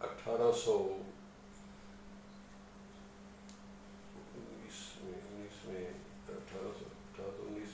1819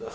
10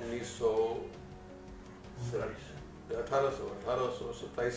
1827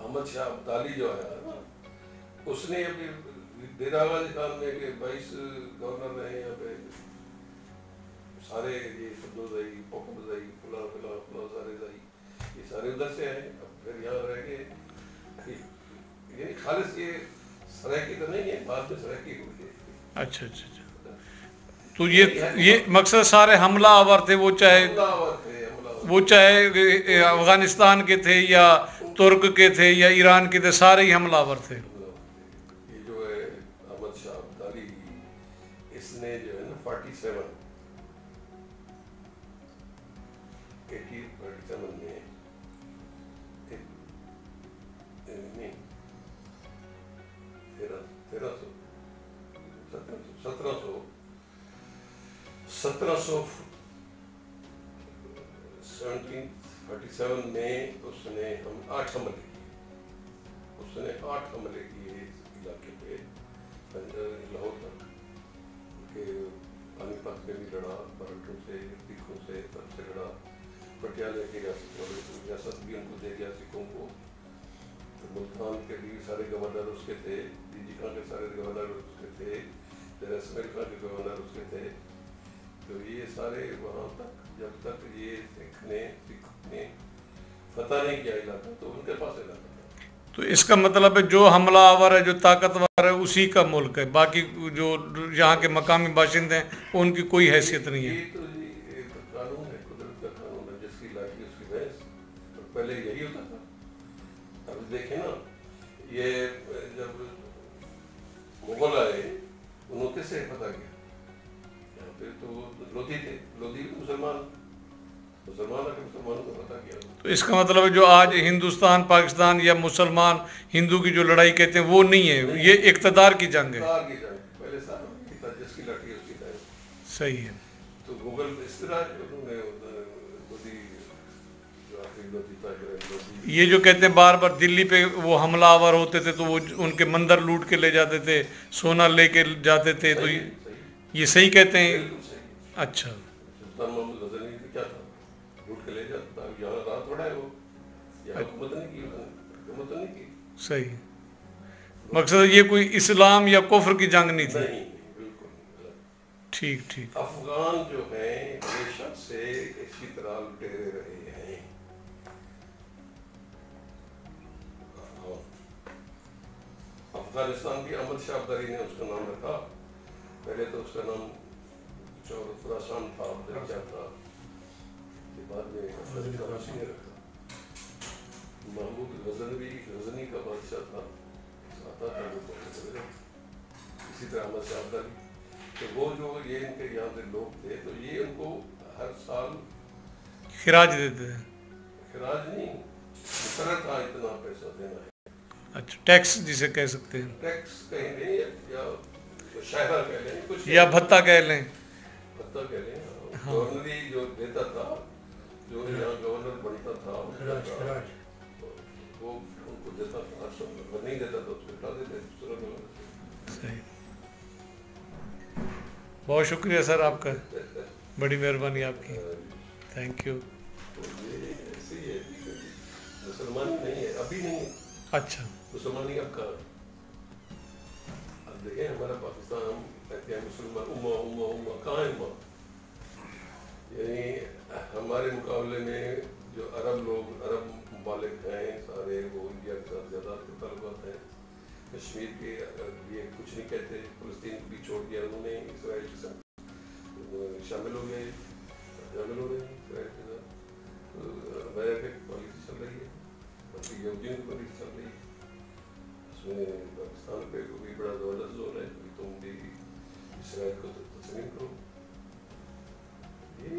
احمد شاہ ابدالی جو آیا نا، اس نے ابھی ڈیرہ غازی خان میں کہ 22 گورنر رہے یہاں پہ، سارے یہ فردوزائی، پوکرزائی، فلاں فلاں فلاں سارے زائی، یہ سارے ادھر سے آئے، اب پھر یہاں رہ گئے. یعنی خالص یہ سرائکی تو نہیں ہے، بعد میں سرائکی ہوئی ہے. اچھا اچھا اچھا. تو یہ مقصد سارے حملہ آور تھے، وہ چاہے افغانستان کے تھے یا ترک کے تھے یا ایران کے تھے، سارے ہی حملہ آور تھے. یہ جو ہے احمد شاہ ابدالی، اس نے جو ہے نا 47 میں 1747 میں اس نے 8 حملے کیے. اس نے 8 حملے کیے اس علاقے پہ، لاہور تک، کہ پانی پت میں بھی لڑا، مرٹوں سے، سکھوں سے، سب سے لڑا. پٹیالہ کی ریاست بھی ان کو دے گیا سکھوں کو. ملتان کے بھی سارے گورنر اس کے تھے، ڈی جی خان کے سارے گورنر اس کے تھے، ڈیرہ اسماعیل خان کے گورنر اس کے تھے. تو یہ سارے وہاں تک جب تک یہ سکھ نے فتح نہیں کیا علاقہ، تو ان کے پاس علاقہ تھا. تو اس کا مطلب ہے جو حملہ آور ہے، جو طاقتور ہے، اسی کا ملک ہے، باقی جو یہاں کے مقامی باشندے ہیں ان کی کوئی حیثیت نہیں ہے. یہ تو جی ایک قانون ہے، قدرت کا قانون ہے، جس کی لاٹھی اس کی بھینس. اور پہلے یہی ہوتا تھا. اب دیکھیں نا، یہ جب مغل آئے، انہوں کس سے فتح کیا؟ یہاں پہ تو لودھی تھے، لودھی بھی مسلمان آ کے مسلمانوں کو فتح کیا. تو اس کا مطلب ہے جو آج ہندوستان، پاکستان یا مسلمان ہندو کی جو لڑائی کہتے ہیں وہ نہیں ہے، یہ اقتدار کی جنگ ہے. پہلے سارا تھا، جس کی لاٹھی اس کی بھینس. صحیح ہے. تو مغل اس طرح انہوں نے یہ جو کہتے ہیں بار بار دلی پہ وہ حملہ آور ہوتے تھے تو وہ ان کے مندر لوٹ کے لے جاتے تھے، سونا لے کے جاتے تھے، تو یہ صحیح کہتے ہیں. اچھا. سلطان محمد غزنوی کیا تھا؟ لوٹ کے لے جاتا تھا. یہاں رات تھوڑا ہے، وہ یہاں حکومت نہیں کی. صحیح. مقصد یہ کوئی اسلام یا کفر کی جنگ نہیں تھی. نہیں، بالکل. ٹھیک ٹھیک. افغان جو ہیں ہمیشہ سے اسی طرح لٹیرے رہے ہیں. افغانستان بھی احمد شاہ ابدالی نے اس کا نام رکھا. پہلے تو اس کا نام خراسان تھا، کیا تھا، بعد میں نے رکھا. محمود غزنی کا بادشاہ تھا، آتا تھا. اسی طرح احمد شاہ ابدالی، تو وہ جو یہ ان کے یہاں سے لوگ تھے، تو یہ ان کو ہر سال خراج دیتے تھے. خراج نہیں، مقرر تھا اتنا پیسہ دینا ہے. اچھا، ٹیکس جسے کہہ سکتے ہیں. ٹیکس کہیں نہیں، یا شاہراہ کہہ لیں، کچھ یا بھتہ کہہ لیں. بھتہ کہہ لیں. گورنری جو دیتا تھا، جو یہاں گورنر بنتا تھا، وہ ان کو دیتا تھا. اگر نہیں دیتا تھا اس کو اٹھا دیتے. صحیح. بہت شکریہ سر آپ کا، بڑی مہربانی آپ کی. Thank you. ایسے ہی ہے، مسلمان نہیں ہے ابھی، نہیں ہے. اچھا. مسلمانی اب کہاں؟ اب دیکھیں ہمارا پاکستان، ہم کہتے ہیں مسلمان امہ کہاں ہے؟ یعنی ہمارے مقابلے میں جو عرب ممالک ہیں سارے، وہ انڈیا کے ساتھ زیادہ تعلقات ہیں. کشمیر کے لیے کچھ نہیں کہتے، فلسطین کو بھی چھوڑ دیا انہوں نے، اسرائیل کے ساتھ شامل ہو گئے اسرائیل کے ساتھ. امریکہ کی پالیسی چل رہی ہے، باقی یہودیوں کی پالیسی چل رہی ہے. اس میں پاکستان پہ بھی بڑا زبردست زور ہے کہ تم بھی اسرائیل کو تسلیم کرو. یہ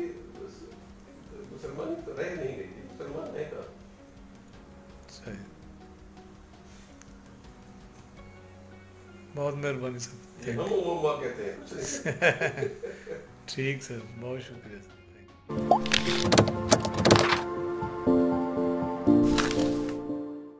مسلمان تو رہ نہیں گئی، مسلمان ہے کہاں. صحیح. بہت مہربانی سر. ہم وہ کہتے ہیں. ٹھیک سر، بہت شکریہ سر.